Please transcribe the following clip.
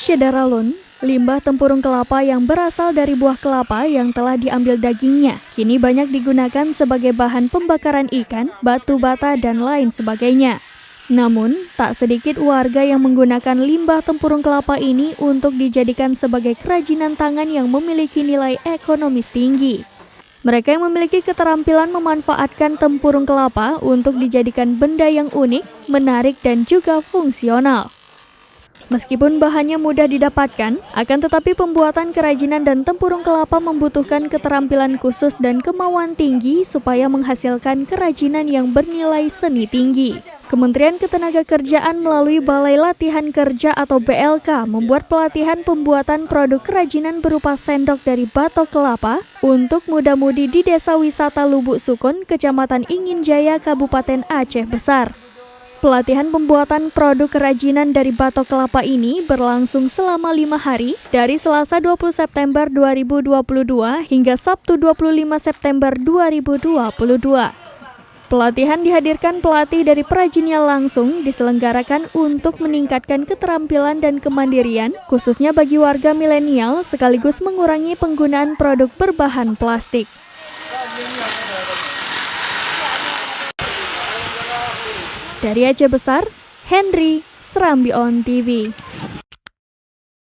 Syedaralun, limbah tempurung kelapa yang berasal dari buah kelapa yang telah diambil dagingnya, kini banyak digunakan sebagai bahan pembakaran ikan, batu bata, dan lain sebagainya. Namun, tak sedikit warga yang menggunakan limbah tempurung kelapa ini untuk dijadikan sebagai kerajinan tangan yang memiliki nilai ekonomis tinggi. Mereka yang memiliki keterampilan memanfaatkan tempurung kelapa untuk dijadikan benda yang unik, menarik, dan juga fungsional. Meskipun bahannya mudah didapatkan, akan tetapi pembuatan kerajinan dan tempurung kelapa membutuhkan keterampilan khusus dan kemauan tinggi supaya menghasilkan kerajinan yang bernilai seni tinggi. Kementerian Ketenagakerjaan melalui Balai Latihan Kerja atau BLK membuat pelatihan pembuatan produk kerajinan berupa sendok dari batok kelapa untuk muda-mudi di Desa Wisata Lubuk Sukun, Kecamatan Inginjaya, Kabupaten Aceh Besar. Pelatihan pembuatan produk kerajinan dari batok kelapa ini berlangsung selama 5 hari dari Selasa 20 September 2022 hingga Sabtu 25 September 2022. Pelatihan dihadirkan pelatih dari perajinnya langsung diselenggarakan untuk meningkatkan keterampilan dan kemandirian, khususnya bagi warga milenial sekaligus mengurangi penggunaan produk berbahan plastik. Dari Aceh Besar, Henry, Serambi On TV.